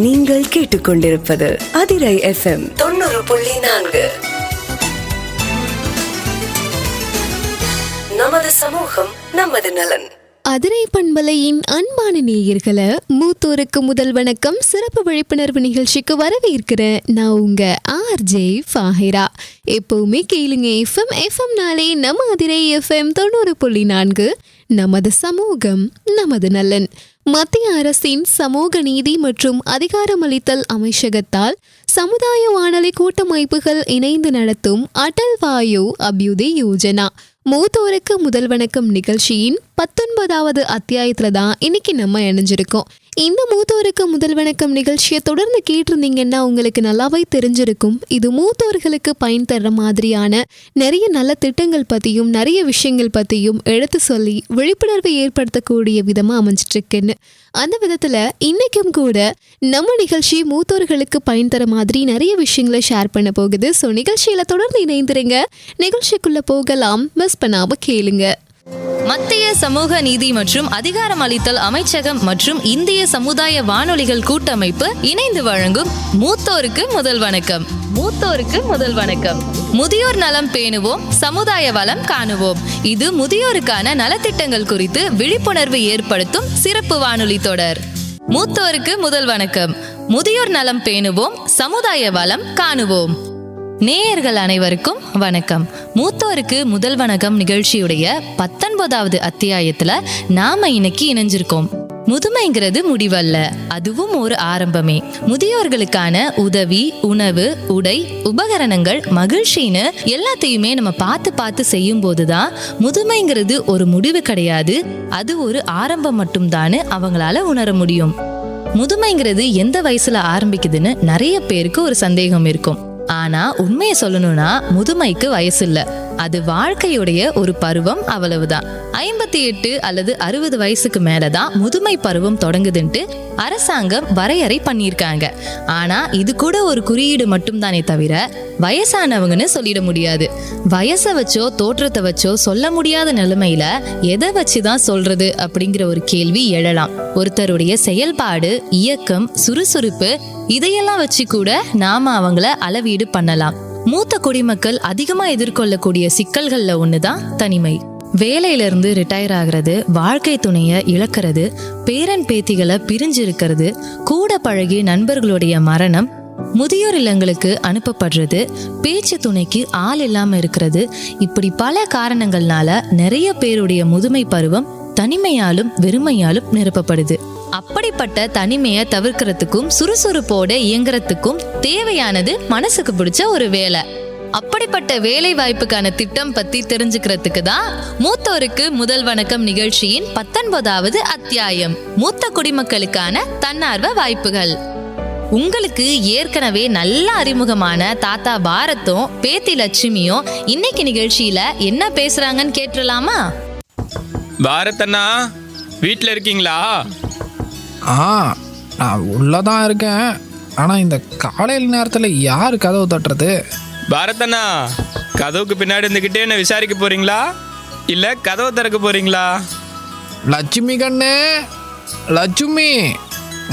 நீங்கள் கேட்டுக்கொண்டிருப்பது அதிரை FM 90.4. நமது சமூகம் நமது நலன். அதிரை பண்பலையின் அன்பான நேயர்களை மூத்தோருக்கு முதல் வணக்கம் சிறப்பு விழிப்புணர்வு நிகழ்ச்சிக்கு வரவேற்கிறேன். நான் உங்க RJ ஃபாஹிரா. எப்பவுமே கேளுங்க எஃப்எம் நாளே நம்ம அதிரை FM 90.4. நமது சமூகம் நமது நலன். மத்திய அரசின் சமூக நீதி மற்றும் அதிகாரமளித்தல் அமைச்சகத்தால் சமுதாய வானொலி கூட்டமைப்புகள் இணைந்து நடத்தும் அடல் வாயு அபியுதய யோஜனா மூத்தோருக்கு முதல் வணக்கம் நிகழ்ச்சியின் 19வது அத்தியாயத்துல தான் இன்னைக்கு நம்ம இணைஞ்சிருக்கோம். இந்த மூத்தோருக்கு முதல் வணக்கம் நிகழ்ச்சியை தொடர்ந்து கேட்டிருந்தீங்கன்னா உங்களுக்கு நல்லாவே தெரிஞ்சிருக்கும். இது மூத்தோர்களுக்கு பயன் தர்ற மாதிரியான நிறைய நல்ல திட்டங்கள் பற்றியும் நிறைய விஷயங்கள் பற்றியும் எடுத்து சொல்லி விழிப்புணர்வை ஏற்படுத்தக்கூடிய விதமாக அமைஞ்சிட்டு இருக்குன்னு. அந்த விதத்தில் இன்னைக்கும் கூட நம்ம நிகழ்ச்சி மூத்தோர்களுக்கு பயன் தர மாதிரி நிறைய விஷயங்களை ஷேர் பண்ண போகுது. ஸோ நிகழ்ச்சியில் தொடர்ந்து இணைந்துருங்க. நிகழ்ச்சிக்குள்ளே போகலாம், மிஸ் பண்ணாம கேளுங்க. மத்திய சமூக நீதி மற்றும் அதிகாரமளித்தல் அமைச்சகம் மற்றும் இந்திய சமுதாய வானொலிகள் கூட்டமைப்பு இணைந்து வழங்கும் மூத்தோருக்கு முதல் வணக்கம். மூத்தோருக்கு முதல் வணக்கம். முதியோர் நலம் பேணுவோம், சமுதாய வளம் காணுவோம். இது முதியோருக்கான நலத்திட்டங்கள் குறித்து விழிப்புணர்வு ஏற்படுத்தும் சிறப்பு வானொலி தொடர். மூத்தோருக்கு முதல் வணக்கம். முதியோர் நலம் பேணுவோம், சமுதாய வளம் காணுவோம். நேயர்கள் அனைவருக்கும் வணக்கம். மூத்தோருக்கு முதல் வணக்கம் நிகழ்ச்சியுடைய 19வது அத்தியாயத்துல நாம இன்னைக்கு இணைஞ்சிருக்கோம். முதுமைங்கிறது முடிவல்ல, அதுவும் ஒரு ஆரம்பமே. முதியோர்களுக்கான உதவி, உணவு, உடை, உபகரணங்கள், மகிழ்ச்சின்னு எல்லாத்தையுமே நம்ம பார்த்து செய்யும் போதுதான் முதுமைங்கிறது ஒரு முடிவு கிடையாது, அது ஒரு ஆரம்பம் மட்டும்தான்னு அவங்களால உணர முடியும். முதுமைங்கிறது எந்த வயசுல ஆரம்பிக்குதுன்னு நிறைய பேருக்கு ஒரு சந்தேகம் இருக்கும். ஆனா உண்மையை சொல்லணும்னா முதுமைக்கு வயசு இல்ல, அது வாழ்க்கையுடைய ஒரு பருவம், அவ்வளவுதான். 58 அல்லது 60 வயசுக்கு மேலதான் முதுமை பருவம் தொடங்குதுன்ட்டு அரசாங்கம் வரையறை பண்ணியிருக்காங்க. ஆனா இது கூட ஒரு குறியீடு மட்டும் தானே தவிர வயசானவங்கன்னு சொல்லிட முடியாது. வயசை வச்சோ தோற்றத்தை வச்சோ சொல்ல முடியாத நிலைமையில எதை வச்சுதான் சொல்றது அப்படிங்கிற ஒரு கேள்வி எழலாம். ஒருத்தருடைய செயல்பாடு, இயக்கம், சுறுசுறுப்பு இதையெல்லாம் வச்சு கூட நாம அவங்கள அளவீடு பண்ணலாம். மூத்த குடிமக்கள் அதிகமா எதிர்கொள்ளக்கூடிய சிக்கல்கள்ல ஒண்ணுதான் தனிமை. வேலையிலிருந்து ரிட்டையர் ஆகிறது, வாழ்க்கை துணைய இழக்கிறது, பேரன் பேத்திகளை பிரிஞ்சு இருக்கிறது, கூட பழகிய நண்பர்களுடைய மரணம், முதியோர் இல்லங்களுக்கு அனுப்பப்படுறது, பேச்சு துணைக்கு ஆள் இல்லாம இருக்கிறது, இப்படி பல காரணங்கள்னால நிறைய பேருடைய முதுமை பருவம் தனிமையாலும் வெறுமையாலும் நிரப்பப்படுது. அப்படிப்பட்ட தனிமையை தவிர்க்கிறதுக்கும் சுறுசுறுப்போட இயங்குறதுக்கும் தேவையானது மனசுக்கு பிடிச்ச ஒரு வேலை. அப்படிப்பட்ட வேலை வாய்ப்புக்கான திட்டம் பத்தி தெரிஞ்சுக்கிறதுக்கு தான் மூத்தோருக்கு முதல் வணக்கம் நிகழ்ச்சியின் 19வது அத்தியாயம், மூத்த குடிமக்களுக்கான தன்னார்வ வாய்ப்புகள். உங்களுக்கு ஏற்கனவே நல்ல அறிமுகமான தாத்தா பாரத்தும் பேத்தி லட்சுமியும் இன்னைக்கு நிகழ்ச்சியில என்ன பேசுறாங்கன்னு கேட்டுலாமா? பாரத் அண்ணா, வீட்டில் இருக்கீங்களா? நான் உள்ளதான் இருக்கேன். ஆனால் இந்த காலையில் நேரத்தில் யார் கதவு தட்டுறது? பாரத் அண்ணா, கதவுக்கு பின்னாடி இருந்துக்கிட்டே என்ன விசாரிக்க போறீங்களா, இல்லை கதவை திறக்க போறீங்களா? லட்சுமி கண்ணு, லட்சுமி,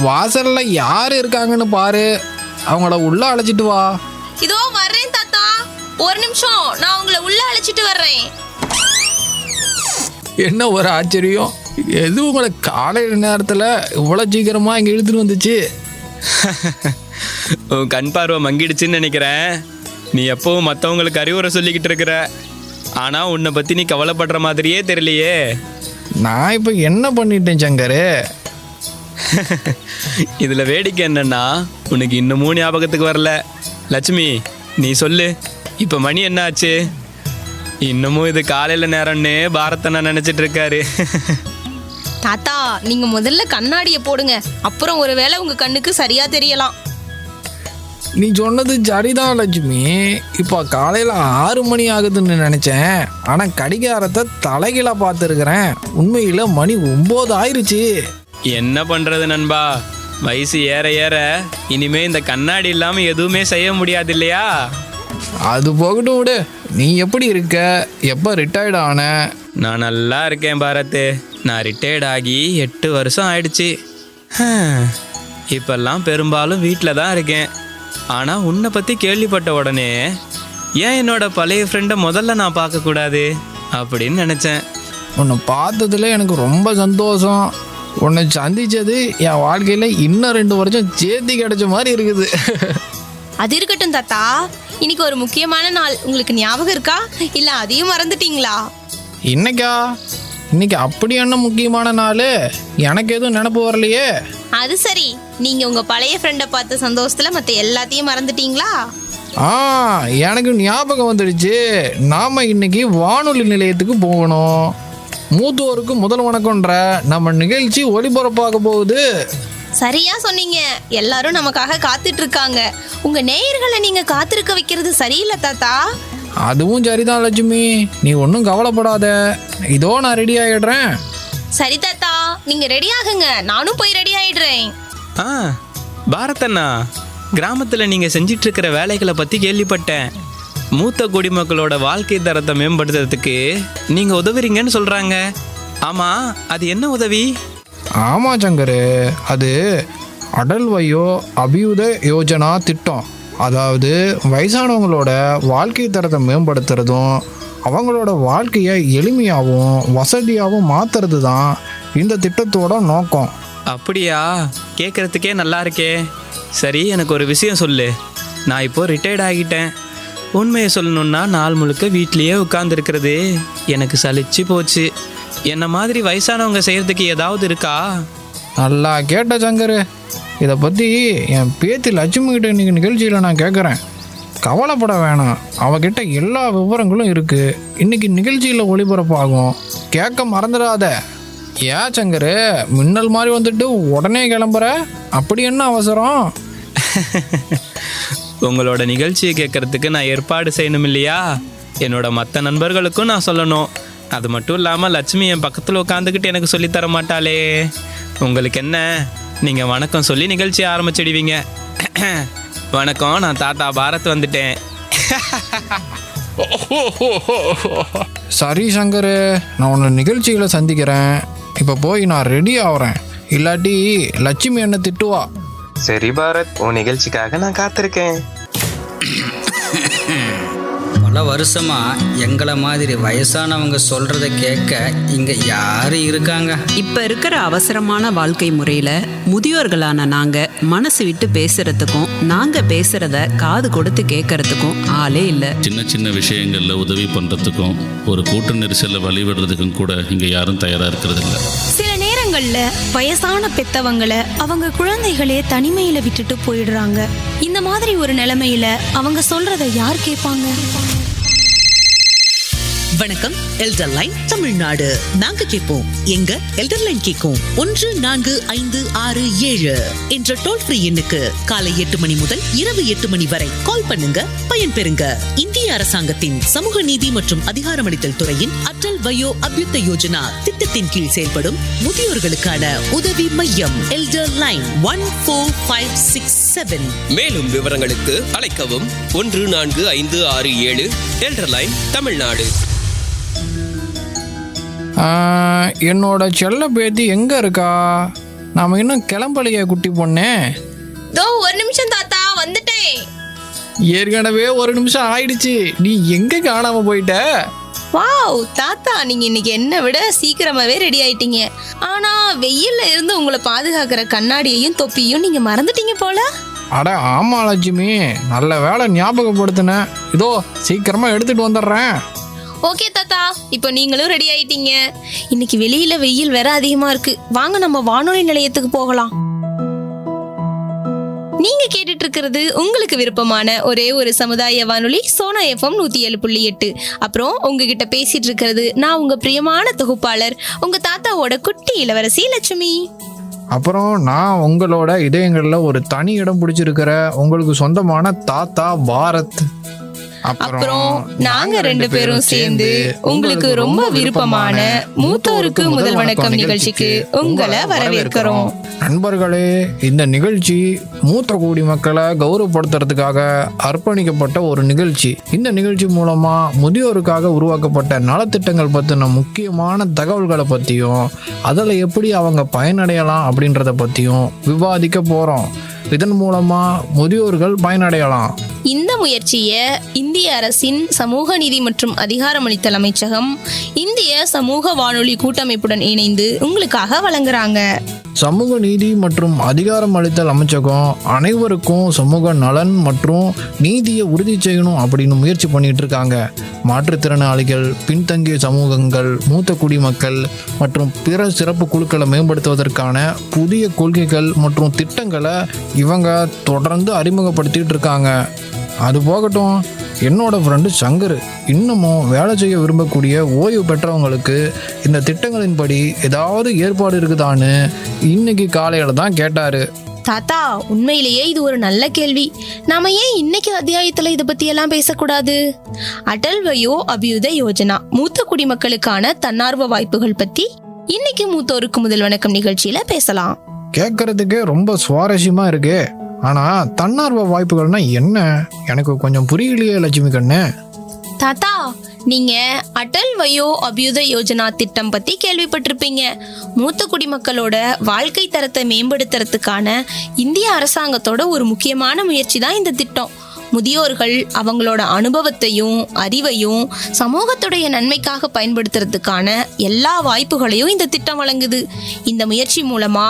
வாசல்ல யார் இருக்காங்கன்னு பாரு, அவங்கள உள்ள அழைச்சிட்டு வா. இதோ வர்றேன் தாத்தா, ஒரு நிமிஷம், நான் உங்களை உள்ள அழைச்சிட்டு வர்றேன். என்ன ஒரு ஆச்சரியம், எது உங்களை காலையில் நேரத்தில் இவ்வளோ சீக்கிரமாக இங்கே இழுத்துட்டு வந்துச்சு? உன் கண் பார்வை மங்கிடுச்சுன்னு நினைக்கிறேன். நீ எப்பவும் மற்றவங்களுக்கு அறிவுரை சொல்லிக்கிட்டு இருக்கிற, ஆனால் உன்னை பற்றி நீ கவலைப்படுற மாதிரியே தெரியலையே. நான் இப்போ என்ன பண்ணிட்டேன் சங்கரு? இதில் வேடிக்கை என்னன்னா, உனக்கு இன்னமும் ஞாபகத்துக்கு வரல. லட்சுமி, நீ சொல்லு, இப்போ மணி என்ன ஆச்சு? இன்னமும் இது காலையில் நேரம்னு பாரத்தண்ணா நினச்சிட்டு இருக்காரு. தாத்தா, நீங்க முதல்ல கண்ணாடியை போடுங்க, அப்புறம் ஒருவேளை உங்க கண்ணுக்கு சரியா தெரியலாம். நீ சொன்னது சரிதான் லட்சுமி. இப்போ காலையில் 6 மணி ஆகுதுன்னு நினச்சேன், ஆனால் கடிகாரத்தை தலைகீழாக பார்த்துருக்குறேன். உண்மையில் மணி 9 ஆயிடுச்சு. என்ன பண்ணுறது நண்பா, வயசு ஏற ஏற இனிமே இந்த கண்ணாடி இல்லாமல் எதுவுமே செய்ய முடியாது இல்லையா? அது போகட்டும் விடு. நீ எப்படி இருக்க? எப்போ ரிட்டையர்ட் ஆன? நான் நல்லா இருக்கேன் பாரத். நான் ரிட்டையர்ட் ஆகி 8 வருஷம் ஆயிடுச்சு. இப்பெல்லாம் பெரும்பாலும் வீட்டில் தான் இருக்கேன். ஆனால் உன்னை பற்றி கேள்விப்பட்ட உடனே ஏன் என்னோட பழைய ஃப்ரெண்டை முதல்ல நான் பார்க்கக்கூடாது அப்படின்னு நினச்சேன். உன்னை பார்த்ததுல எனக்கு ரொம்ப சந்தோஷம். உன்னை சந்திச்சது என் வாழ்க்கையில் இன்னும் 2 வருஷம் சேர்த்தி கிடைச்ச மாதிரி இருக்குது. அது இருக்கட்டும் தாத்தா, இன்னைக்கு ஒரு முக்கியமான நாள், உங்களுக்கு ஞாபகம் இருக்கா இல்ல அதையும் மறந்துட்டீங்களா? இன்னைக்கு அப்படி என்ன முக்கியமான நாள்? எனக்கு எதுவும் நினப்பு வரலையே. அது சரி, நீங்க உங்க பழைய ஃப்ரெண்டை பார்த்த சந்தோஷத்துல மத்த எல்லாத்தையும் மறந்துட்டீங்களா? எனக்கு ஞாபகம் வந்துடுச்சு. நாம இன்னைக்கு வானொலி நிலையத்துக்கு போகணும். மூத்தோருக்கு முதல் வணக்கம்ன்ற நம்ம நிகழ்ச்சி ஒளிபரப்பாக போகுது. சரியா சொன்னீங்க. எல்லாரும் நமக்காக காத்துட்டு இருக்காங்க. உங்க நேயர்களை நீங்க காத்திருக்க வைக்கிறது சரியில்லை தாத்தா. அதுவும் சரிதான் லட்சுமி, நீ ஒன்றும் கவலைப்படாத. இதோ நான் ரெடி ஆகிடுறேன். சரி தாத்தா, நீங்க ரெடி ஆகுங்க, நானும் போய் ரெடி ஆயிடுறேன். பாரத்தண்ணா, கிராமத்தில் நீங்கள் செஞ்சிட்ருக்கிற வேலைகளை பற்றி கேள்விப்பட்டேன். மூத்த குடிமக்களோட வாழ்க்கை தரத்தை மேம்படுத்துறதுக்கு நீங்கள் உதவுறீங்கன்னு சொல்கிறாங்க. ஆமாம், அது என்ன உதவி? ஆமாம் சங்கர், அது அடல் வயோ அபியுத யோஜனா திட்டம். அதாவது வயசானவங்களோட வாழ்க்கை தரத்தை மேம்படுத்துறதும் அவங்களோட வாழ்க்கையை எளிமையாகவும் வசதியாகவும் மாற்றுறது தான் இந்த திட்டத்தோட நோக்கம். அப்படியா? கேட்குறதுக்கே நல்லா இருக்கே. சரி, எனக்கு ஒரு விஷயம் சொல்லு. நான் இப்போது ரிட்டையர்ட் ஆகிட்டேன். உண்மையை சொல்லணுன்னா நாள் முழுக்க வீட்லேயே உட்காந்துருக்கிறது எனக்கு சலிச்சு போச்சு. என்ன மாதிரி வயசானவங்க செய்கிறதுக்கு ஏதாவது இருக்கா? நல்லா கேட்ட சங்கர். இதை பற்றி என் பேத்தி லட்சுமி கிட்ட இன்னைக்கு நிகழ்ச்சியில் நான் கேட்குறேன். கவலைப்பட வேணாம், அவகிட்ட எல்லா விவரங்களும் இருக்குது. இன்னைக்கு நிகழ்ச்சியில் ஒளிபரப்பாகும், கேட்க மறந்துடாத. ஏன் சங்கர், மின்னல் மாதிரி வந்துட்டு உடனே கிளம்புற? அப்படி என்ன அவசரம்? உங்களோட நிகழ்ச்சியை கேட்குறதுக்கு நான் ஏற்பாடு செய்யணும் இல்லையா? என்னோட மற்ற நண்பர்களுக்கும் நான் சொல்லணும். அது மட்டும் இல்லாமல் லட்சுமி என் பக்கத்தில் உட்காந்துக்கிட்டு எனக்கு சொல்லித்தர மாட்டாளே. உங்களுக்கு என்ன, நீங்கள் வணக்கம் சொல்லி நிகழ்ச்சியை ஆரம்பிச்சிடுவீங்க. வணக்கம், நான் தாத்தா பாரத் வந்துட்டேன். சரி சங்கர், நான் உன்னை நிகழ்ச்சியில் சந்திக்கிறேன். இப்போ போய் நான் ரெடி ஆகிறேன், இல்லாட்டி லட்சுமி என்ன திட்டுவா. சரி பாரத், உன் நிகழ்ச்சிக்காக நான் காத்திருக்கேன். பல வருஷமா எங்களை மாதிரி வயசானவங்க சொல்றத கேட்க இங்க யாரு இருக்காங்க? இப்ப இருக்கிற அவசரமான வாழ்க்கை முறையில முதியோர்களான நாங்க மனசு விட்டு பேசுறதுக்கும் நாங்க பேசுறத காது கொடுத்து கேட்கறதுக்கும் ஆளே இல்ல. சின்ன சின்ன விஷயங்கள்ல உதவி பண்றதுக்கும் ஒரு கூட்ட நெரிசல்ல வழிவிடுறதுக்கும் கூட இங்க யாரும் தயாரா இருக்கிறது இல்ல. சில நேரங்கள்ல வயசான பெத்தவங்களை அவங்க குழந்தைகளே தனிமையில விட்டுட்டு போயிடுறாங்க. இந்த மாதிரி ஒரு நிலைமையில அவங்க சொல்றத யார் கேட்பாங்க? வணக்கம், எல்டர் லைன் தமிழ்நாடு. நாங்க கேட்போம், எங்க எல்டர் லைன் கேட்கும் 14567 என்ற டோல் ஃப்ரீ எண்ணுக்கு காலை 8 மணி முதல் இரவு 8 மணி வரை கால் பண்ணுங்க, பயன்பெறுங்க. இந்திய அரசாங்கத்தின் சமூக நீதி மற்றும் அதிகாரமளித்தல் துறையின் அடல் வயோ அபியுத்த யோஜனா திட்டத்தின் கீழ் செயல்படும் முதியோர்களுக்கான உதவி மையம் எல்டர் லைன் 14567. மேலும் விவரங்களுக்கு அழைக்கவும் 14567 எல்டர் லைன் தமிழ்நாடு. என்னோட செல்ல பேத்தி எங்க இருக்கா? நாம இன்னும் கிளம்பலையே குட்டி பொண்ணே. தோ ஒரு நிமிஷம் தாத்தா, வந்துட்டேன். ஏற்கனவே 1 நிமிஷம் ஆயிடுச்சு, நீ எங்க காணாம போயிட்ட? வாவ் தாத்தா, நீங்க இன்னைக்கு என்னை விட சீக்கிரமாவே ரெடி ஆயிட்டீங்க. ஆனா வெயில்ல இருந்து உங்களை பாதுகாக்கிற கண்ணாடியையும் தொப்பியும் நீங்க மறந்துட்டீங்க போல. அட ஆமா லட்சுமி, நல்ல வேலை ஞாபகப்படுத்தின. இதோ சீக்கிரமா எடுத்துட்டு வந்துடுறேன். ஓகே தாத்தா, இப்போ நீங்களும் ரெடி ஆயிட்டீங்க. இன்னைக்கு வெளியில வெயில் வேற அதிகமா இருக்கு. வாங்க நம்ம வானொலி நிலையத்துக்கு போகலாம். நீங்க கேட்டுட்டு இருக்கிறது உங்களுக்கு விருப்பமான ஒரே ஒரு சமுதாய வானொலி சோனா FM 107.8. அப்புறம் உங்ககிட்ட பேசிட்டு இருக்கிறது நான் உங்க பிரியமான தொகுப்பாளர், உங்க தாத்தாவோட குட்டி இளவரசி லட்சுமி. அப்புறம் நான் உங்களோட இதயங்களில் ஒரு தனி இடம் பிடிச்சிருக்கிற உங்களுக்கு சொந்தமான தாத்தா பாரத். அப்புறம் நாங்க 2 பேரும் சேர்ந்து உங்களுக்கு ரொம்ப விருப்பமான மூத்தோருக்கு முதல் வணக்கம் நிகழ்ச்சிக்கு உங்களை வரவேற்கிறோம். நண்பர்களே, இந்த நிகழ்ச்சி மூத்த குடிமக்களை கௌரவப்படுத்துறதுக்காக அர்ப்பணிக்கப்பட்ட ஒரு நிகழ்ச்சி. இந்த நிகழ்ச்சி மூலமா முதியோருக்காக உருவாக்கப்பட்ட நலத்திட்டங்கள் பற்றின முக்கியமான தகவல்களை பற்றியும் அதில் எப்படி அவங்க பயனடையலாம் அப்படின்றத பற்றியும் விவாதிக்க போகிறோம். இதன் மூலமா முதியோர்கள் பயனடையலாம். இந்த முயற்சியை இந்திய அரசின் சமூக நீதி மற்றும் அதிகாரமளித்தல் அமைச்சகம் இந்திய சமூக வானொலி கூட்டமைப்புடன் இணைந்து உங்களுக்காக வழங்குறாங்க. சமூக நீதி மற்றும் அதிகாரம் அளித்தல் அமைச்சகம் அனைவருக்கும் சமூக நலன் மற்றும் நீதியை உறுதி செய்யணும் அப்படின்னு முயற்சி பண்ணிட்டு இருக்காங்க. மாற்றுத்திறனாளிகள், பின்தங்கிய சமூகங்கள், மூத்த குடிமக்கள் மற்றும் பிற சிறப்பு குழுக்களை மேம்படுத்துவதற்கான புதிய கொள்கைகள் மற்றும் திட்டங்களை இவங்க தொடர்ந்து அறிமுகப்படுத்திட்டு இருக்காங்க. அது போகட்டும், என்னோட ஃப்ரெண்டு சங்கர் இன்னமும் வேலை செய்ய விரும்பக்கூடிய ஓய்வு பெற்றவங்களுக்கு இந்த திட்டங்களின்படி ஏதாவது ஏற்பாடு இருக்குதான்னு இன்னைக்கு காலையில் தான் கேட்டாரு. தாத்தா, உண்மையிலேயே இது ஒரு நல்ல கேள்வி. நாம ஏன் இன்னைக்கு அத்தியாயத்துல இதை பத்தி எல்லாம் பேசக்கூடாது? அடல் வயோ அபியுத யோஜனா, மூத்த குடிமக்களுக்கான தன்னார்வ வாய்ப்புகள் பத்தி இன்னைக்கு மூத்தோருக்கு முதல் வணக்கம் நிகழ்ச்சியில பேசலாம். கேட்கறதுக்கு ரொம்ப சுவாரஸ்யமா இருக்கு. ஆனா தன்னார்வ வாய்ப்புகள்னா என்ன? எனக்கு கொஞ்சம் புரியலையே லட்சுமி கண்ணு. தாத்தா, நீங்க அடல் வயோ அபியுத யோஜனா திட்டம் பத்தி கேள்விப்பட்டிருப்பீங்க. மூத்த குடிமக்களோட வாழ்க்கை தரத்தை மேம்படுத்துறதுக்கான இந்திய அரசாங்கத்தோட ஒரு முக்கியமான முயற்சி தான் இந்த திட்டம். முதியோர்கள் அவங்களோட அனுபவத்தையும் அறிவையும் சமூகத்துடைய நன்மைக்காக பயன்படுத்துறதுக்கான எல்லா வாய்ப்புகளையும் இந்த திட்டம் வழங்குது. இந்த முயற்சி மூலமா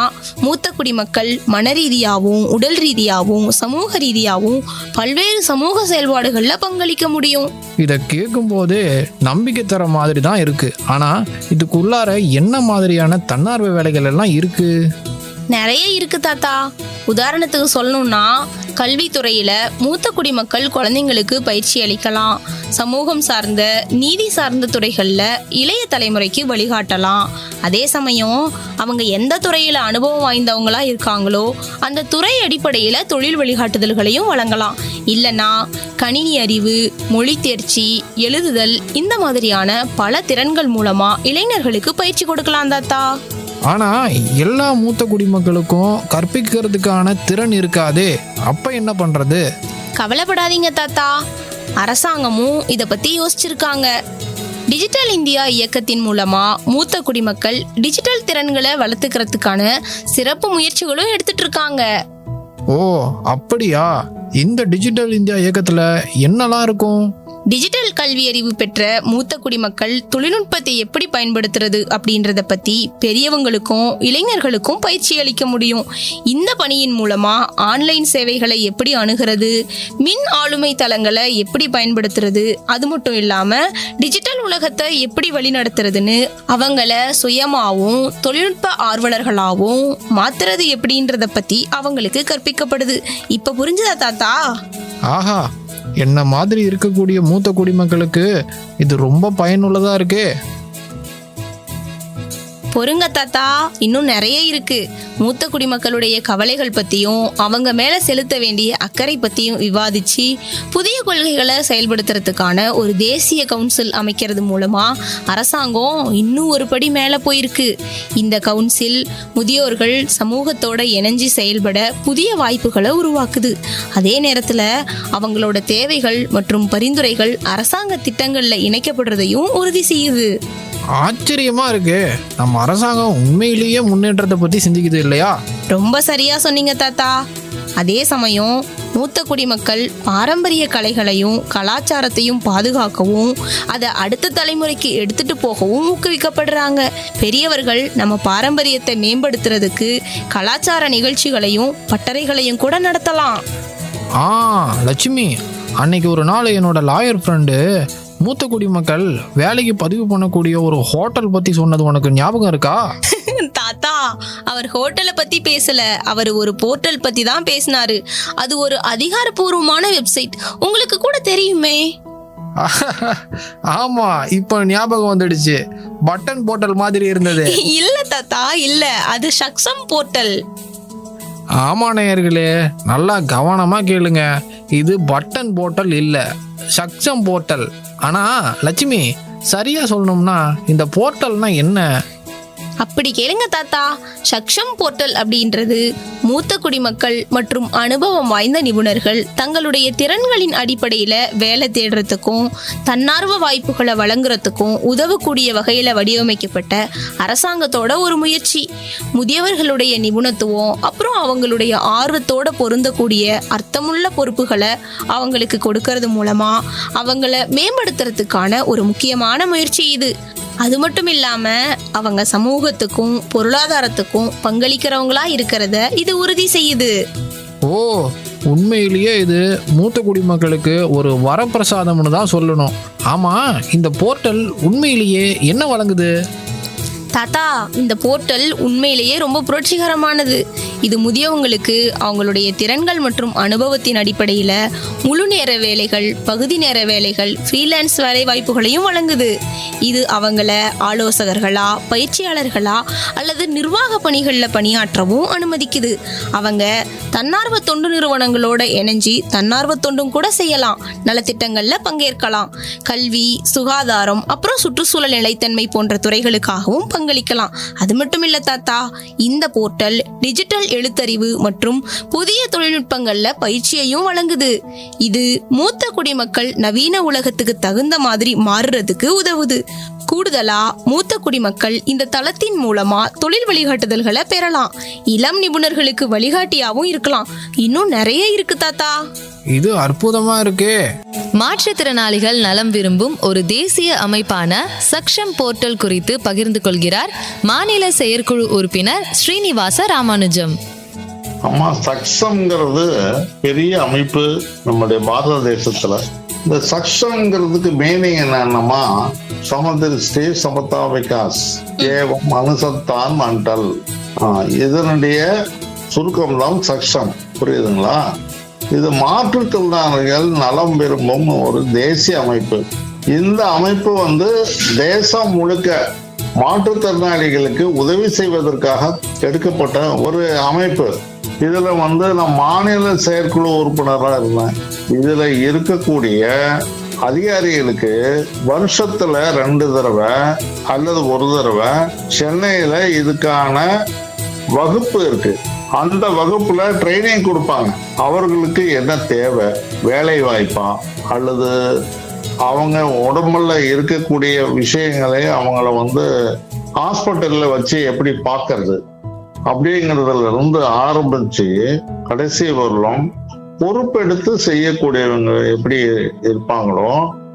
மூத்த குடிமக்கள் மன ரீதியாகவும் உடல் ரீதியாகவும் சமூக ரீதியாகவும் பல்வேறு சமூக செயல்பாடுகள்ல பங்களிக்க முடியும். இதை கேட்கும் போது நம்பிக்கை தர மாதிரி தான் இருக்கு. ஆனா இதுக்குள்ளார என்ன மாதிரியான தன்னார்வ வேலைகள் எல்லாம் இருக்கு? நிறைய இருக்கு தாத்தா. உதாரணத்துக்கு சொல்லணும்னா, கல்வித்துறையில மூத்த குடிமக்கள் குழந்தைங்களுக்கு பயிற்சி அளிக்கலாம். சமூகம் சார்ந்த நீதி சார்ந்த துறைகள்ல இளைய தலைமுறைக்கு வழிகாட்டலாம். அதே சமயம் அவங்க எந்த துறையில அனுபவம் வாய்ந்தவங்களா இருக்காங்களோ அந்த துறை அடிப்படையில தொழில் வழிகாட்டுதல்களையும் வழங்கலாம். இல்லைன்னா கணினி அறிவு, மொழி தேர்ச்சி, எழுதுதல், இந்த மாதிரியான பல திறன்கள் மூலமா இளைஞர்களுக்கு பயிற்சி கொடுக்கலாம் தாத்தா. ஆனா எல்லா மூத்த குடிமக்களுக்கும் கற்பிக்கிறதுக்கான திறன் இருக்காதே, அப்ப என்ன பண்றது? கவலைப்படாதீங்க தாத்தா, அரசாங்கமும் இதை பத்தி யோசிச்சிருக்காங்க. டிஜிட்டல் இந்தியா இயக்கத்தின் மூலமா மூத்த குடிமக்கள் டிஜிட்டல் திறன்களை வளர்த்துக்கிறதுக்கான சிறப்பு முயற்சிகளும் எடுத்துட்டு இருக்காங்க. ஓ அப்படியா? இந்த டிஜிட்டல் இந்தியா இயக்கத்துல என்னெல்லாம் இருக்கும்? டிஜிட்டல் கல்வி அறிவு பெற்ற மூத்த குடிமக்கள் தொழில்நுட்பத்தை எப்படி பயன்படுத்துறது அப்படின்றத பத்தி பெரியவங்களுக்கும் இளைஞர்களுக்கும் பயிற்சி அளிக்க முடியும். இந்த பணியின் மூலமா ஆன்லைன் சேவைகளை எப்படி அணுகிறது, மின் ஆளுமை தளங்களை எப்படி பயன்படுத்துறது, அது மட்டும் இல்லாம டிஜிட்டல் உலகத்தை எப்படி வழிநடத்துறதுன்னு அவங்கள சுயமாவும் தொழில்நுட்ப ஆர்வலர்களாகவும் மாத்துறது எப்படின்றத பத்தி அவங்களுக்கு கற்பிக்கப்படுது. இப்ப புரிஞ்சுதா தாத்தா? ஆஹா, என்ன மாதிரி இருக்கக்கூடிய மூத்த குடிமக்களுக்கு இது ரொம்ப பயனுள்ளதா இருக்கு. பொறுங்க தாத்தா, இன்னும் நிறைய இருக்கு. மூத்த குடிமக்களுடைய கவலைகள் பத்தியும் அவங்க மேல செலுத்த வேண்டிய அக்கறை பத்தியும் விவாதிச்சு புதிய கொள்கைகளை செயல்படுத்துறதுக்கான ஒரு தேசிய கவுன்சில் அமைக்கிறது மூலமா அரசாங்கம் இன்னும் ஒரு படி மேல போயிருக்கு. இந்த கவுன்சில் முதியோர்கள் சமூகத்தோட இணைஞ்சு செயல்பட புதிய வாய்ப்புகளை உருவாக்குது. அதே நேரத்துல அவங்களோட தேவைகள் மற்றும் பரிந்துரைகள் அரசாங்க திட்டங்கள்ல இணைக்கப்படுறதையும் உறுதி செய்யுது. ஆச்சரியமா இருக்கு. நம்ம அரசாங்கம் உண்மையிலேயே முன்னேற்றத்தை பத்தி சிந்திக்குது இல்லையா? ரொம்ப சரியா சொன்னீங்க தாத்தா. அதே சமயம் மூத்த குடிமக்கள் பாரம்பரிய கலைகளையும் கலாச்சாரத்தையும் பாதுகாக்கவும் அதை அடுத்த தலைமுறைக்கு எடுத்துட்டு போகவும் ஊக்குவிக்கப்படுறாங்க. பெரியவர்கள் நம்ம பாரம்பரியத்தை மேம்படுத்துறதுக்கு கலாச்சார நிகழ்ச்சிகளையும் பட்டறைகளையும் கூட நடத்தலாம். லட்சுமி, அன்னைக்கு ஒரு நாள் என்னோட லாயர் ஃப்ரெண்டு மூத்த குடிமக்கள் வேலைக்கு பதிவு பண்ணக்கூடிய ஒரு ஹோட்டல் பத்தி சொன்னது உனக்கு ஞாபகம் இருக்கா? தாத்தா, அவர் ஹோட்டலை பத்தி பேசல, அவர் ஒரு போர்ட்டல் பத்தி தான் பேசினாரு. அது ஒரு அதிகாரப்பூர்வமான வெப்சைட், உங்களுக்கு கூட தெரியுமே. ஆமா, இப்ப ஞாபகம் வந்துடுச்சு. பட்டன் போர்ட்டல் மாதிரி இருந்தது. இல்ல தாத்தா, இல்ல, அது சக்சம் போர்ட்டல். ஆமா நேயர்களே, நல்லா கவனமா கேளுங்க. இது பட்டன் போர்ட்டல் இல்ல, சக்ஷம் போர்ட்டல். ஆனால் லட்சுமி, சரியாக சொல்லணும்னா இந்த போர்ட்டல்னா என்ன? அப்படி கேளுங்க தாத்தா. சக்ஷம் போர்ட்டல் அப்படின்றது மூத்த குடிமக்கள் மற்றும் அனுபவம் வாய்ந்த நிபுணர்கள் தங்களுடைய திறன்களின் அடிப்படையில் வேலை தேடுறதுக்கும் தன்னார்வ வாய்ப்புகளை வழங்குறதுக்கும் உதவக்கூடிய வகையில் வடிவமைக்கப்பட்ட அரசாங்கத்தோட ஒரு முயற்சி. முதியவர்களுடைய நிபுணத்துவம் அப்புறம் அவங்களுடைய ஆர்வத்தோட பொருந்தக்கூடிய அர்த்தமுள்ள பொறுப்புகளை அவங்களுக்கு கொடுக்கறது மூலமா அவங்கள மேம்படுத்துறதுக்கான ஒரு முக்கியமான முயற்சி இது. அது மட்டும் இல்லாம அவங்க சமூகத்துக்கும் பொருளாதாரத்துக்கும் பங்களிக்கிறவங்களா இருக்கிறத இது உறுதி செய்யுது. ஓ, உண்மையிலேயே இது மூத்த குடிமக்களுக்கு ஒரு வரப்பிரசாதம்னு தான் சொல்லணும். ஆமாம், இந்த போர்ட்டல் உண்மையிலேயே என்ன வழங்குது? தாத்தா, இந்த போர்ட்டல் உண்மையிலேயே ரொம்ப புரட்சிகரமானது. இது முதியவங்களுக்கு அவங்களுடைய திறன்கள் மற்றும் அனுபவத்தின் அடிப்படையில் முழு நேர வேலைகள், பகுதி நேர வேலைகள், ஃப்ரீலான்ஸ் வேலை வாய்ப்புகளையும் வழங்குது. இது அவங்கள ஆலோசகர்களா, பயிற்சியாளர்களா அல்லது நிர்வாக பணிகளில் பணியாற்றவும் அனுமதிக்குது. அவங்க தன்னார்வ தொண்டு நிறுவனங்களோட இணைஞ்சி தன்னார்வ தொண்டும் கூட செய்யலாம், நலத்திட்டங்களில் பங்கேற்கலாம், கல்வி, சுகாதாரம் அப்புறம் சுற்றுச்சூழல் நிலைத்தன்மை போன்ற துறைகளுக்காகவும் பங்களிக்கலாம். அது மட்டும் இல்ல தாத்தா, இந்த போர்ட்டல் டிஜிட்டல் எழுத்தறிவு மற்றும் புதிய தொழில்நுட்பங்கள்ல பயிற்சியையும் வழங்குது. இது மூத்த குடிமக்கள் நவீன உலகத்துக்கு தகுந்த மாதிரி மாறுறதுக்கு உதவுது. கூடுதலா மூத்த குடிமக்கள் இந்த தளத்தின் மூலமா தொழில் வழிகாட்டுதல்களை பெறலாம், இளம் நிபுணர்களுக்கு வழிகாட்டியாவும் இருக்கலாம். இன்னும் நிறைய இருக்கு தாத்தா. இது அற்புதமா இருக்கே. மாற்றுத்திறனாளிகள் நலம் விரும்பும் ஒரு தேசிய அமைப்பான சக்ஷம் போர்ட்டல் குறித்து பகிர்ந்து கொள்கிறார் மாநில செயற்குழு உறுப்பினர் ஸ்ரீனிவாச ராமானுஜம். அம்மா, சக்ஷம்ங்கிறது பெரிய அமைப்பு நம்முடைய பாரத தேசத்துல. இந்த சக்ஷம்ங்கிறதுக்கு மீனிங் என்னன்னா சமதிருஷ்டி சமதா விகாஸ் ஏவம் அனுசத்தான் மண்டல். இதனுடைய சுருக்கம் தான் சக்ஷம். புரியுதுங்களா? இது மாற்றுத்திறனாளிகள் நலம் விரும்பும் ஒரு தேசிய அமைப்பு. இந்த அமைப்பு தேசம் முழுக்க மாற்றுத்திறனாளிகளுக்கு உதவி செய்வதற்காக எடுக்கப்பட்ட ஒரு அமைப்பு. இதுல நான் மாநில செயற்குழு உறுப்பினராக இருந்தேன். இதுல இருக்கக்கூடிய அதிகாரிகளுக்கு வருஷத்துல 2 தடவை அல்லது 1 தடவை சென்னையில இதுக்கான வகுப்பு இருக்கு. அந்த வகுப்புல ட்ரைனிங் கொடுப்பாங்க. அவர்களுக்கு என்ன தேவை, வேலை வாய்ப்பா அல்லது அவங்க உடம்புல இருக்கக்கூடிய விஷயங்களை அவங்கள ஹாஸ்பிட்டல்ல வச்சு எப்படி பார்க்கறது அப்படிங்கிறதுல இருந்து ஆரம்பிச்சு கடைசி வரலும் பொறுப்பெடுத்து செய்யக்கூடியவங்க எப்படி இருப்பாங்களோ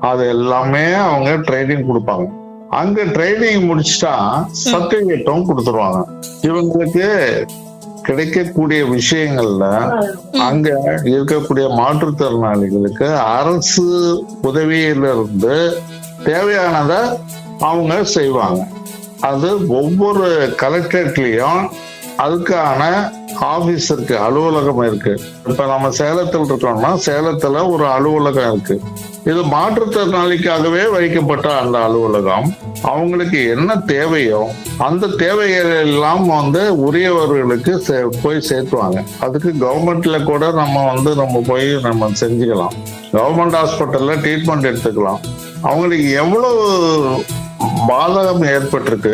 அது எல்லாமே அவங்க ட்ரைனிங் கொடுப்பாங்க. அங்க ட்ரைனிங் முடிச்சுட்டா சர்டிபிகேட்டும் கொடுத்துருவாங்க. இவங்களுக்கு கிடைக்கக்கூடிய விஷயங்கள்ல அங்க இருக்கக்கூடிய மாற்றுத்திறனாளிகளுக்கு அரசு உதவியிலிருந்து தேவையானதை அவங்க செய்வாங்க. அது ஒவ்வொரு கலெக்டரேட்லயும் அதுக்கான ஆபீஸ் இருக்கு, அலுவலகம் இருக்கு. இப்ப நம்ம சேலத்தில் இருக்கோம்னா சேலத்துல ஒரு அலுவலகம் இருக்கு. இது மாற்றுத்திறனாளிக்காகவே வைக்கப்பட்ட அந்த அலுவலகம் அவங்களுக்கு என்ன தேவையோ அந்த தேவைகள் எல்லாம் உரியவர்களுக்கு போய் சேர்த்துவாங்க. அதுக்கு கவர்மெண்ட்ல கூட நம்ம போய் நம்ம செஞ்சுக்கலாம். கவர்மெண்ட் ஹாஸ்பிட்டல்ல ட்ரீட்மெண்ட் எடுத்துக்கலாம். அவங்களுக்கு எவ்வளவு பாதகம் ஏற்பட்டிருக்கு.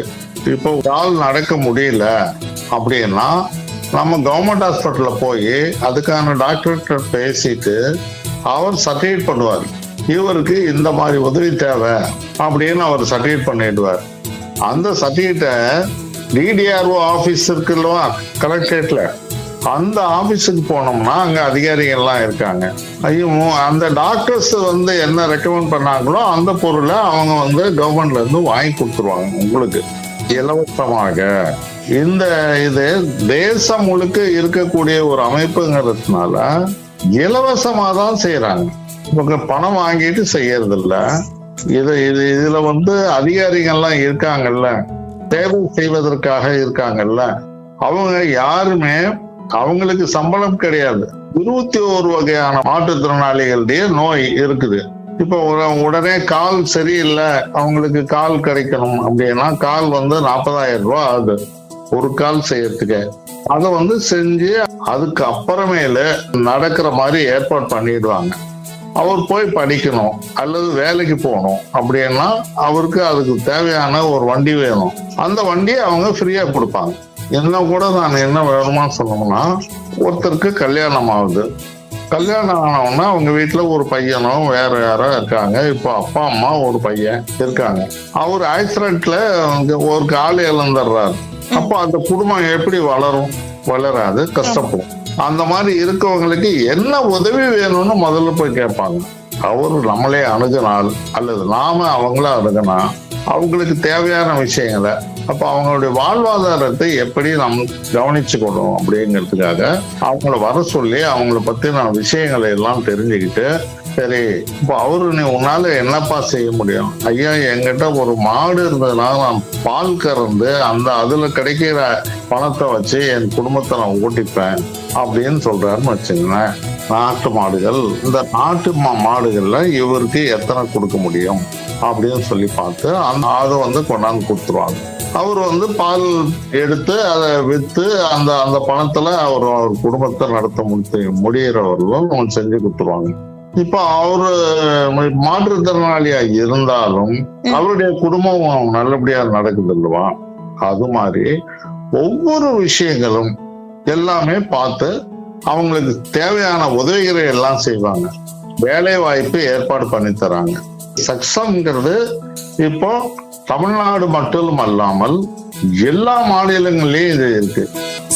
இப்போ கால் நடக்க முடியல அப்படின்னா நம்ம கவர்மெண்ட் ஹாஸ்பிட்டல்ல போய் அதுக்கான டாக்டர்கிட்ட பேசிட்டு அவர் சர்டிஃபிகேட் பண்ணுவார். இவருக்கு இந்த மாதிரி உதவி தேவை அப்படின்னு அவர் சர்டிஃபிகேட் பண்ணிடுவார். அந்த சர்டிஃபிகேட்டை டிடிஆர்ஓ ஆபீஸ் இருக்குல்ல கலெக்டரேட்ல, அந்த ஆபீஸுக்கு போனோம்னா அங்க அதிகாரிகள்லாம் இருக்காங்க. ஐயோ, அந்த டாக்டர்ஸ் என்ன ரெக்கமெண்ட் பண்ணாங்களோ அந்த பொருளை அவங்க கவர்மெண்ட்ல இருந்து வாங்கி கொடுத்துருவாங்க உங்களுக்கு இலவசமாக. இது தேசம் முழுக்க இருக்கக்கூடிய ஒரு அமைப்புங்கிறதுனால இலவசமா தான் செய்யறாங்க. இவங்க பணம் வாங்கிட்டு செய்யறது இல்ல. இதுல அதிகாரிகள்லாம் இருக்காங்கல்ல, சேவை செய்வதற்காக இருக்காங்கல்ல, அவங்க யாருமே அவங்களுக்கு சம்பளம் கிடையாது. 21 வகையான மாற்றுத்திறனாளிகளுடைய நோய் இருக்குது. இப்போ உடனே கால் சரியில்லை, அவங்களுக்கு கால் கிடைக்கணும் அப்படின்னா கால் 40,000 ரூபாய் ஆகுது ஒரு கால் செய்யறதுக்கு. அதை செஞ்சு அதுக்கு அப்புறமேல நடக்கிற மாதிரி ஏற்பாடு பண்ணிடுவாங்க. அவர் போய் படிக்கணும் அல்லது வேலைக்கு போகணும் அப்படின்னா அவருக்கு அதுக்கு தேவையான ஒரு வண்டி வேணும். அந்த வண்டியை அவங்க ஃப்ரீயா கொடுப்பாங்க. என்ன கூட நான் என்ன வேணுமா சொல்லணும்னா, ஒருத்தருக்கு கல்யாணம் ஆகுது. கல்யாணம் ஆனவுன்னா அவங்க வீட்டுல ஒரு பையனும் வேற யாரோ இருக்காங்க. இப்போ அப்பா அம்மா ஒரு பையன் இருக்காங்க. அவர் ஆக்சிடென்ட்ல ஒரு கால் இழந்துடுறாரு. அப்போ அந்த குடும்பம் எப்படி வளரும்? வளராது, கஷ்டப்படும். அந்த மாதிரி இருக்கவங்களுக்கு என்ன உதவி வேணும்னு முதல்ல போய் கேட்பாங்க. அவரு நம்மளே அணுகினால் அல்லது நாம அவங்கள அணுகினா அவங்களுக்கு தேவையான விஷயங்களை, அப்ப அவங்களுடைய வாழ்வாதாரத்தை எப்படி நம்ம கவனிச்சுக்கணும் அப்படிங்கிறதுக்காக அவங்கள வர சொல்லி அவங்கள பத்தின விஷயங்களை எல்லாம் தெரிஞ்சுக்கிட்டு, சரி இப்போ அவரு நீ உன்னால என்னப்பா செய்ய முடியும்? ஐயா, என்கிட்ட ஒரு மாடு இருந்ததுன்னா நான் பால் கறந்து அதுல கிடைக்கிற பணத்தை வச்சு என் குடும்பத்தை நான் ஓட்டிப்பேன் அப்படின்னு சொல்றாருன்னு வச்சுங்களேன். நாட்டு மாடுகள், இந்த நாட்டு மாடுகள்ல இவருக்கு எத்தனை கொடுக்க முடியும் அப்படின்னு சொல்லி பார்த்து அதை கொண்டாந்து கொடுத்துருவாங்க. அவர் பால் எடுத்து அதை விற்று அந்த பணத்துல அவர் குடும்பத்தை நடத்த முடியறவர்களும் செஞ்சு கொடுத்துருவாங்க. இப்ப அவரு மாற்றுத்திறனாளியா இருந்தாலும் அவருடைய குடும்பம் நல்லபடியா நடக்குது இல்லவா? அது மாதிரி ஒவ்வொரு விஷயங்களும் எல்லாமே பார்த்து அவங்களுக்கு தேவையான உதவிகளை எல்லாம் செய்வாங்க. வேலை வாய்ப்பு ஏற்பாடு பண்ணி தராங்க. சக்சம்ங்கிறது இப்போ தமிழ்நாடு மட்டும் அல்லாமல் எல்லா மாநிலங்களிலும் இது இருக்கு.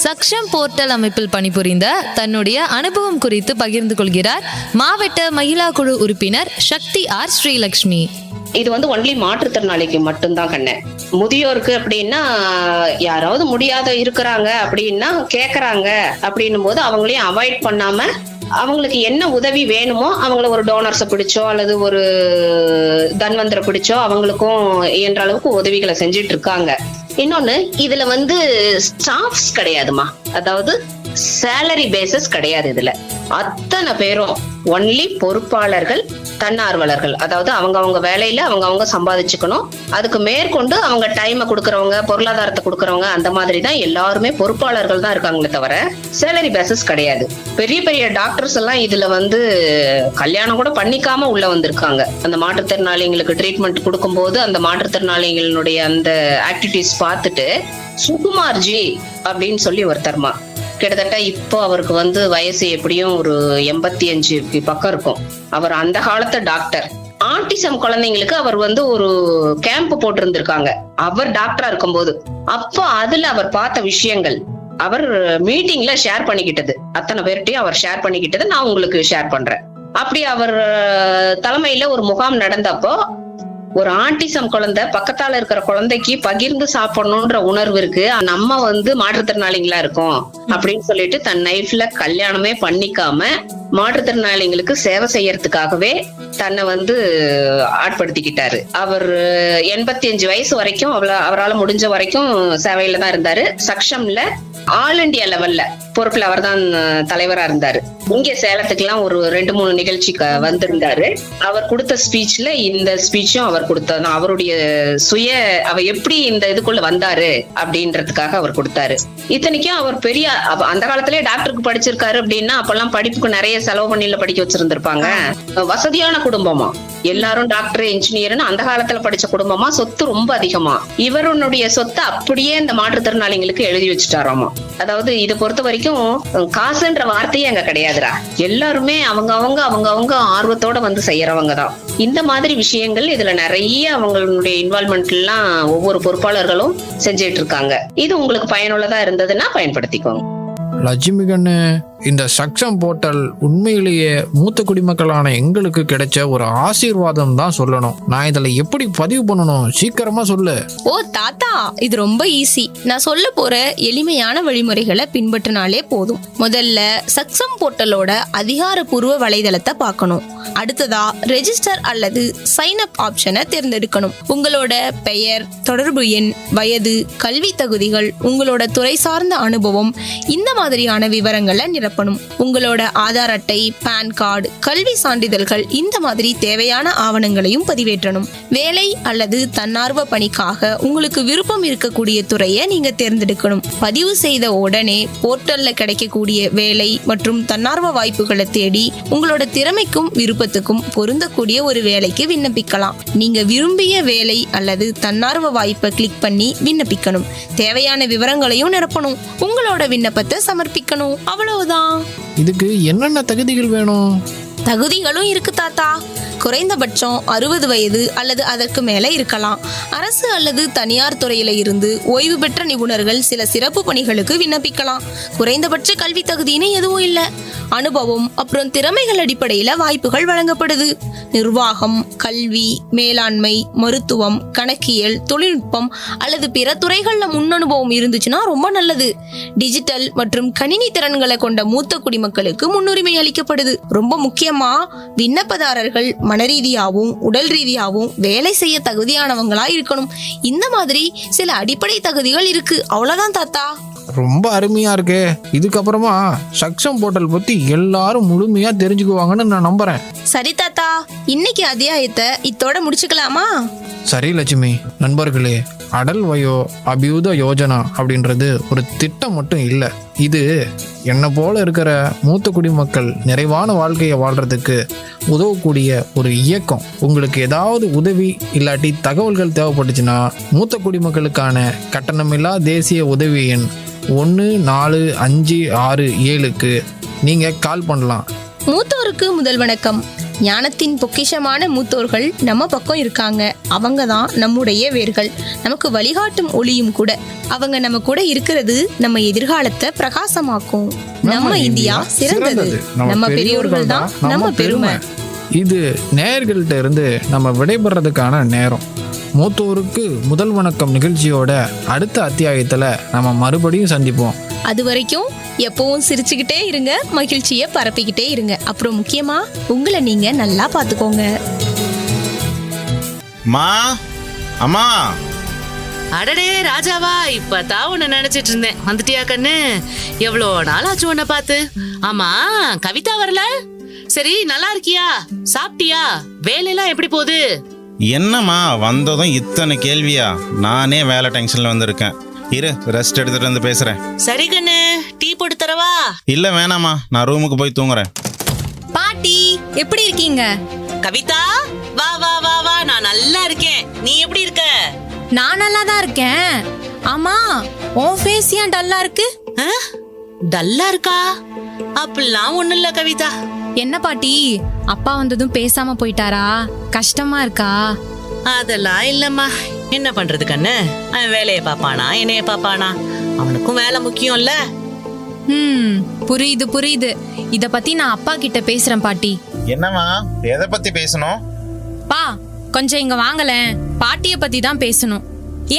சக்ஷம் போர்ட்டல் அமைப்பில் பணிபுரிந்த தன்னுடைய அனுபவம் குறித்து பகிர்ந்து கொள்கிறார் மாவட்ட மகிழா குழு உறுப்பினர் சக்தி ஆர் ஸ்ரீலக்ஷ்மி. இது ஒன்லி மாற்றுத்திறனாளிக்கு மட்டும்தான் கண்ணு. முதியோருக்கு அப்படின்னா யாராவது முடியாத இருக்கிறாங்க அப்படின்னா கேக்குறாங்க அப்படின்னும் போது அவங்களையும் அவாய்ட் பண்ணாம அவங்களுக்கு என்ன உதவி வேணுமோ அவங்கள ஒரு டோனர்ஸை பிடிச்சோ அல்லது ஒரு தன்வந்தரை பிடிச்சோ அவங்களுக்கும் இயன்ற அளவுக்கு உதவிகளை செஞ்சுட்டு இருக்காங்க. இன்னொன்னு இதுல ஸ்டாஃப்ஸ் கிடையாதுமா, அதாவது சேலரி பேசஸ் கிடையாது. இதுல அத்தனை பேரும் ஒன்லி பொறுப்பாளர்கள், தன்னார்வலர்கள். அதாவது அவங்க வேலையில அவங்க சம்பாதிச்சுக்கணும். அதுக்கு மேற்கொண்டு அவங்க டைமை கொடுக்கறவங்க, பொருளாதாரத்தை கொடுக்கறவங்க, அந்த மாதிரி தான் எல்லாருமே பொறுப்பாளர்கள் தான் இருக்காங்களே தவிர சேலரி பேசஸ் கிடையாது. பெரிய பெரிய டாக்டர்ஸ் எல்லாம் இதுல கல்யாணம் கூட பண்ணிக்காம உள்ள வந்திருக்காங்க. அந்த மாற்றுத்திறனாளிகளுக்கு ட்ரீட்மெண்ட் கொடுக்கும் போது அந்த மாற்றுத்திறனாளிகளுடைய அந்த ஆக்டிவிட்டிஸ் பார்த்துட்டு சுகுமார்ஜி அப்படின்னு சொல்லி ஒருத்தர்மா, கிட்டத்தட்ட இப்போ அவருக்கு வயசு எப்படியும் ஒரு 85 பக்கம் இருக்கும். அவர் அந்த காலத்து டாக்டர். ஆட்டிசம் குழந்தைங்களுக்கு அவர் ஒரு கேம்ப் போட்டிருந்திருக்காங்க அவர் டாக்டரா இருக்கும்போது. அப்போ அதுல அவர் பார்த்த விஷயங்கள் அவர் மீட்டிங்ல ஷேர் பண்ணிக்கிட்டது, அத்தனை பேர்கிட்டயும் அவர் ஷேர் பண்ணிக்கிட்டது நான் உங்களுக்கு ஷேர் பண்றேன். அப்படி அவர் தலைமையில ஒரு முகாம் நடந்தப்போ ஒரு ஆட்டிசம் குழந்தை பக்கத்தால இருக்கிற குழந்தைக்கு பகிர்ந்து சாப்பிடணும்ன்ற உணர்வு இருக்கு. நம்ம மாற்றுத்திறனாளிகளா இருக்கோம் அப்படின்னு சொல்லிட்டு தன் லைஃப்ல கல்யாணமே பண்ணிக்காம மாற்றுத்திறனாளிகளுக்கு சேவை செய்யறதுக்காகவே தன்னை ஆட்படுத்திக்கிட்டாரு. அவர் 85 வயசு வரைக்கும் அவரால் முடிஞ்ச வரைக்கும் சேவையில தான் இருந்தாரு. சக்ஷம்ல ஆல் இண்டியா லெவல்ல பொறுப்புல அவர் தான் தலைவரா இருந்தாரு. இங்க சேலத்துக்குலாம் ஒரு 2-3 நிகழ்ச்சிக்கு வந்திருந்தாரு. அவர் கொடுத்த ஸ்பீச்ல இந்த ஸ்பீச்சும் அவர் கொடுத்ததான். அவருடைய அவர் எப்படி இந்த இதுக்குள்ள வந்தாரு அப்படின்றதுக்காக அவர் கொடுத்தாரு. இத்தனைக்கும் அவர் பெரிய அந்த காலத்திலேயே டாக்டருக்கு படிச்சிருக்காரு அப்படின்னா அப்பெல்லாம் படிப்புக்கு நிறைய செலவு பண்ணில படிக்க வச்சிருந்திருப்பாங்க. வசதியான குடும்பமா, எல்லாரும் டாக்டர் இன்ஜினியர்னு அந்த காலத்துல படிச்ச குடும்பமா, சொத்து ரொம்ப அதிகமா. இவருடைய சொத்தை அப்படியே இந்த மாற்றுத்திறனாளிகளுக்கு எழுதி வச்சுட்டாராமா. அதாவது இதை பொறுத்த வரைக்கும் காசுன்ற வார்த்தையே அங்க கிடையாதுடா. எல்லாருமே அவங்க ஆர்வத்தோட செய்யறவங்க தான். இந்த மாதிரி விஷயங்கள் இதுல நிறைய அவங்களுடைய இன்வால்மெண்ட் எல்லாம் ஒவ்வொரு பொறுப்பாளர்களும் செஞ்சிட்டு இருக்காங்க. இது உங்களுக்கு பயனுள்ளதா இருந்ததுன்னா பயன்படுத்திக்கோங்க. லட்சுமி கண்ணு, இந்த சக்ஷம் போர்ட்டல் உண்மையிலேயே மூத்த குடிமக்களான எங்களுக்கு கிடைச்ச ஒரு ஆசீர்வாதம் தான் சொல்லணும். நான் இதுல எப்படி பதிவு பண்ணணும்? சீக்கிரமா சொல்லு. ஓ தாத்தா, இது ரொம்ப ஈஸி. நான் சொல்ல போற எளிமையான வழிமுறைகளை பின்பற்றினாலே போதும். முதல்ல சக்ஷம் போர்ட்டலோட அதிகாரப்பூர்வ வலைதளத்தை பார்க்கணும். அடுத்ததா ரெஜிஸ்டர் அல்லது சைன் அப் ஆப்ஷனை தேர்ந்தெடுக்கணும். உங்களோட பெயர், தொடர்பு எண், வயது, கல்வி தகுதிகள், உங்களோட துறை சார்ந்த அனுபவம், இந்த மாதிரியான விவரங்களை நிரப்பணும். நிரப்பணும். உங்களோட ஆதார் அட்டை, பான் கார்டு, கல்வி சான்றிதழ்கள் இந்த மாதிரி தேவையான ஆவணங்களையும் பதிவேற்றணும். வேலை அல்லது தன்னார்வ பணிக்காக உங்களுக்கு விருப்பம் இருக்கக்கூடிய துறையை நீங்க தேர்ந்தெடுக்கணும். பதிவு செய்த உடனே போர்ட்டல்ல கிடைக்கக்கூடிய வேலை மற்றும் தன்னார்வ வாய்ப்புகளை தேடி உங்களோட திறமைக்கும் விருப்பத்துக்கும் பொருந்தக்கூடிய ஒரு வேலைக்கு விண்ணப்பிக்கலாம். நீங்க விரும்பிய வேலை அல்லது தன்னார்வ வாய்ப்பை கிளிக் பண்ணி விண்ணப்பிக்கணும். தேவையான விவரங்களையும் நிரப்பணும். உங்களோட விண்ணப்பத்தை சமர்ப்பிக்கணும். அவ்வளவுதான். இதுக்கு என்னென்ன தகுதிகள் வேணும்? தகுதிகளும் இருக்கு தாத்தா. குறைந்தபட்சம் 60 வயது அல்லது அதற்கு மேல இருக்கலாம். அரசு அல்லது தனியார் துறையில இருந்து ஓய்வு பெற்ற நிபுணர்கள் சில சிறப்பு பணிகளுக்கு விண்ணப்பிக்கலாம். குறைந்தபட்ச கல்வி தகுதின்னு எதுவும் இல்லை. அனுபவம் அப்புறம் திறமைகள் அடிப்படையில வாய்ப்புகள் வழங்கப்படுது. நிர்வாகம், கல்வி, மேலாண்மை, மருத்துவம், கணக்கியல், தொழில்நுட்பம் அல்லது பிற துறைகள்ல முன்னனுபவம் இருந்துச்சுன்னா ரொம்ப நல்லது. டிஜிட்டல் மற்றும் கணினி திறன்களை கொண்ட மூத்த குடிமக்களுக்கு முன்னுரிமை அளிக்கப்படுது. ரொம்ப முக்கியமா விண்ணப்பதாரர்கள் மனரீதியாகவும் உடல் ரீதியாகவும் வேலை செய்ய தகுதியானவங்களா இருக்கணும். இந்த மாதிரி சில அடிப்படை தகுதிகள் இருக்கு. அவ்வளவுதான் தாத்தா. ரொம்ப அருமையா இருக்கு. இதுக்கப்புறமா சக்ஷம் போர்ட்டல் பத்தி எல்லாரும் முழுமையா தெரிஞ்சுக்குவாங்கன்னு நான் நம்புறேன். சரி தாத்தா, இன்னைக்கு அத்தியாயத்தை இத்தோட முடிச்சுக்கலாமா? சரி லட்சுமி. நண்பர்களே, அடல் வயோ அபியுத யோஜனா அப்படின்றது ஒரு திட்டம் மட்டும் இல்லை. இது என்னை போல இருக்கிற மூத்த குடிமக்கள் நிறைவான வாழ்க்கையை வாழ்றதுக்கு உதவக்கூடிய ஒரு இயக்கம். உங்களுக்கு ஏதாவது உதவி இல்லாட்டி தகவல்கள் தேவைப்பட்டுச்சுன்னா மூத்த குடிமக்களுக்கான கட்டணமில்லா தேசிய உதவி எண் 1456 நீங்கள் கால் பண்ணலாம். மூத்தோருக்கு முதல் வணக்கம். ஞானத்தின் பொக்கிஷமான மூத்தோர்கள் நம்ம பக்கம் இருக்காங்க. அவங்க தான் நம்முடைய வேர்கள், நமக்கு வழிகாட்டும் ஒளியும் கூட. அவங்க நம்ம கூட இருக்கிறது நம்ம எதிர்காலத்தை பிரகாசமாக்கும். நம்ம இந்தியா சிறந்தது. நம்ம பெரியோர்கள் தான் நம்ம பெருமை. இது நேயர்கள்ட்ட இருந்து நம்ம விடைபெறதுக்கான நேரம். மூத்தோருக்கு முதல் வணக்கம் நிகழ்ச்சியோட அடுத்த அத்தியாயத்துல நம்ம மறுபடியும் சந்திப்போம். அது வரைக்கும் எப்பவும் சிரிச்சுக்கிட்டே இருங்க, மகிழ்ச்சியை பரப்பிக்கிட்டே இருங்க. அப்புறம் முக்கியமா உங்களை நீங்க நல்லா பாத்துக்கோங்க. அம்மா. அடடே ராஜாவா, இப்பதான் உன்னை நினைச்சிட்டு இருந்தேன். வந்துட்டியா கண்ணு? எவ்வளோ நாள் ஆச்சு உன்னை பார்த்து. ஆமா, கவிதா வரல? சரி, நல்லா இருக்கியா? சாப்பிட்டியா? வேலையெல்லாம் எப்படி போகுது? என்னம்மா வந்ததும் இத்தனை கேள்வியா? நானே வேலை டென்ஷன்ல வந்திருக்கேன். இரு, ரெஸ்ட் எடுத்துட்டு வந்து பேசுறேன். சரி கண்ணு, டீ போட்டு தரவா? இல்ல வேணாமா, நான் ரூமுக்கு போய் தூங்குறேன். பாட்டி எப்படி இருக்கீங்க? கவிதா வா வா வா வா, நான் நல்லா இருக்கேன். நீ எப்படி இருக்க? நான் நல்லா தான் இருக்கேன். ஆமா, உன் ஃபேஸ் ஏன் டல்லா இருக்கு? டல்லா இருக்கா? அப்படிலாம் ஒண்ணும் இல்ல கவிதா. என்ன பாட்டி, அப்பா வந்ததும் பேசாம போயிட்டாரா? கஷ்டமா இருக்கா? அதெல்லாம் இல்லம்மா. என்ன பண்றது கண்ணு, அவன் வேலையை பாப்பானா என்னைய பாப்பானா? அவனுக்கும் வேலை முக்கியம்ல. புரியுது புரியுது. இத பத்தி நான் அப்பா கிட்ட பேசுறேன் பாட்டி. என்னம்மா, எதை பத்தி பேசணும்? பா, கொஞ்சம் இங்க வாங்கலேன். பாட்டிய பத்தி தான் பேசணும்.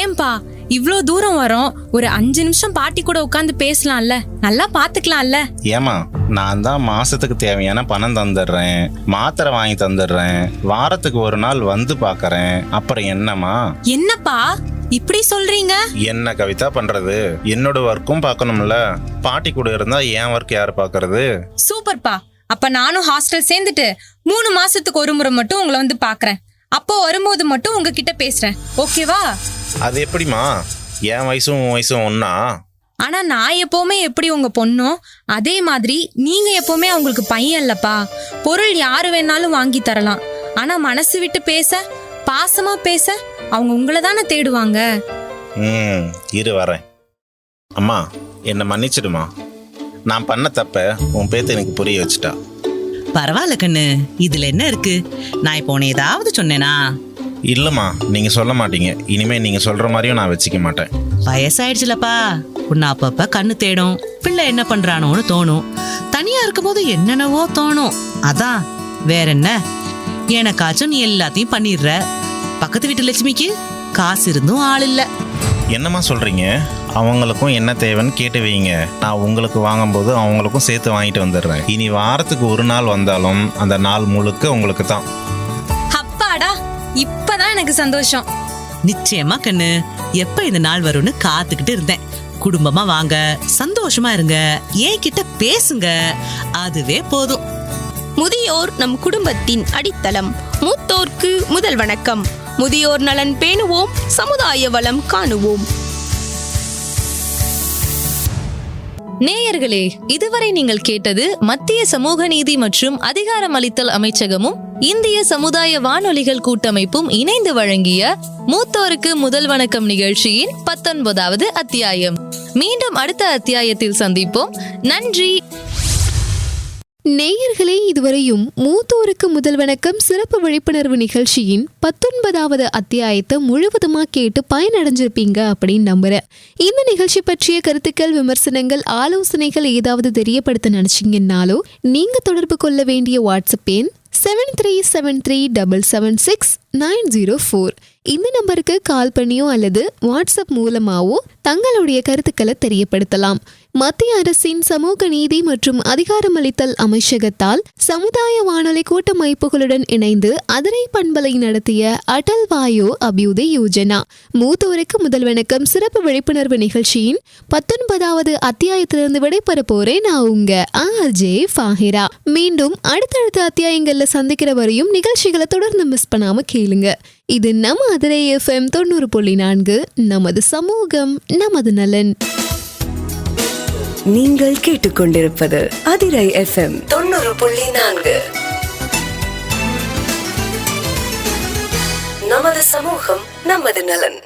ஏன்பா இவ்ளோ தூரம் வரோம், ஒரு 5 நிமிஷம் பாட்டி கூட உட்கார்ந்து பேசலாம்ல, நல்லா பாத்துக்கலாம்ல. ஏமா, நான் தான் மாசத்துக்கு தேவையான பணம் தந்துடுறேன், மாத்திரை வாங்கி தந்துடுறேன், வாரத்துக்கு ஒரு நாள் வந்து பாக்குறேன். அப்புறம் என்னம்மா? என்னப்பா இப்படி சொல்றீங்க? என்ன கவிதா பண்றது, என்னோட ஒர்க்கும் பார்க்கணும்ல. பாட்டி கூட இருந்தா என் ஒர்க் யாரு பாக்குறது? சூப்பர்ப்பா. அப்ப நானும் ஹாஸ்டல் சேர்ந்துட்டு 3 மாசத்துக்கு ஒரு முறை மட்டும் உங்களை வந்து பாக்குறேன். அப்போ வரும்போது மட்டும் உங்ககிட்ட பேசுறேன், ஓகேவா? அது எப்படிமா? என் வயசும் உன் வயசும் ஒன்னா? ஆனா நான் எப்பவுமே எப்படி உங்க பொண்ணோ அதே மாதிரி நீங்க எப்பவுமே அவங்களுக்கு பையன் இல்லப்பா. பொருள் யாரு வேணாலும் வாங்கி தரலாம், ஆனா மனசு விட்டு பேச, பாசமா பேச அவங்க உங்களை தானே தேடுவாங்க. இரு வரேன். அம்மா, என்னை மன்னிச்சிடுமா. நான் பண்ண தப்ப உன் பேத்த எனக்கு புரிய வச்சுட்டா. பரவாயில்ல கண்ணு, இதுல என்ன இருக்கு? நான் இப்போ உன்னை ஏதாவது சொன்னேனா? இல்லம்மா, நீங்க சொல்ல மாட்டீங்க. இனிமே நீங்க சொல்ற மாதிரியும் நான் வச்சுக்க மாட்டேன். வயசாயிடுச்சுலப்பா, உன்னை அப்பப்ப கண்ணு தேடும். பிள்ளை என்ன பண்றானோன்னு தோணும். தனியா இருக்கும்போது என்னென்னவோ தோணும். அதான், வேற என்ன? எனக்காச்சும் நீ எல்லாத்தையும் பண்ணிடுற. பக்கத்து வீட்டு லட்சுமிக்கு காசு இருந்தும் ஆள் இல்ல. என்னம்மா சொல்றீங்க? அவங்களுக்கும் என்ன தேவைன்னு கேட்டு வைங்க. நான் உங்களுக்கு வாங்கும்போது அவங்களுக்கும் சேர்த்து வாங்கிட்டு வந்துடுறேன். இனி வாரத்துக்கு ஒரு நாள் வந்தாலும் அந்த நாள் முழுக்க உங்களுக்கு தான். அப்பாடா, இப்பதான் எனக்கு சந்தோஷம். நிச்சயமா கண்ணு, எப்ப இந்த நாள் வரும்னு காத்துக்கிட்டு இருந்தேன். குடும்பமா வாங்க, சந்தோஷமா இருங்க, என்கிட்ட பேசுங்க, அதுவே போதும். முதியோர் நம் குடும்பத்தின் அடித்தளம். மூத்தோர்க்கு முதல் வணக்கம். முதியோர் நலன் பேணுவோம், சமுதாய வளம் காணுவோம். நேயர்களே, இதுவரை நீங்கள் கேட்டது மத்திய சமூக நீதி மற்றும் அதிகாரமளித்தல் அமைச்சகமும் இந்திய சமுதாய வானொலிகள் கூட்டமைப்பும் இணைந்து வழங்கிய மூத்தோருக்கு முதல் வணக்கம் நிகழ்ச்சியின் 19வது அத்தியாயம். மீண்டும் அடுத்த அத்தியாயத்தில் சந்திப்போம். நன்றி. நேயர்களே, இதுவரையும் மூத்தோருக்கு முதல் வணக்கம் சிறப்பு விழிப்புணர்வு நிகழ்ச்சியின் 19வது அத்தியாயத்தை முழுவதுமா கேட்டு பயனடைஞ்சிருப்பீங்க அப்படின்னு நம்புறேன். இந்த நிகழ்ச்சி பற்றிய கருத்துக்கள், விமர்சனங்கள், ஆலோசனைகள் ஏதாவது தெரியப்படுத்த நினைச்சீங்கன்னாலோ நீங்க தொடர்பு கொள்ள வேண்டிய வாட்ஸ்அப் எண் 7373776904. இந்த நம்பருக்கு கால் பண்ணியோ அல்லது வாட்ஸ்அப் மூலமாவோ தங்களுடைய கருத்துக்களை தெரியப்படுத்தலாம். மத்திய அரசின் சமூக நீதி மற்றும் அதிகாரமளித்தல் அமைச்சகத்தால் சமுதாய வானொலி கூட்டமைப்புகளுடன் இணைந்து அதிரை பண்பலை நடத்திய அடல் வாயோ அபியுதய யோஜனா மூத்தோருக்கு முதல் வணக்கம் சிறப்பு விழிப்புணர்வு நிகழ்ச்சியின் 19வது அத்தியாயத்திலிருந்து விடைபெற போறேன். நான் உங்க ஆர்ஜே ஃபாஹிரா. மீண்டும் அடுத்தடுத்த அத்தியாயங்கள்ல சந்திக்கிற வரையும் நிகழ்ச்சிகளை தொடர்ந்து மிஸ் பண்ணாம கேளுங்க. இது நம்ம அதிரை FM 90.4. நமது சமூகம் நமது நலன். நீங்கள் கேட்டுக்கொண்டிருப்பது அதிரை FM 90.4. நமது சமூகம் நமது நலன்.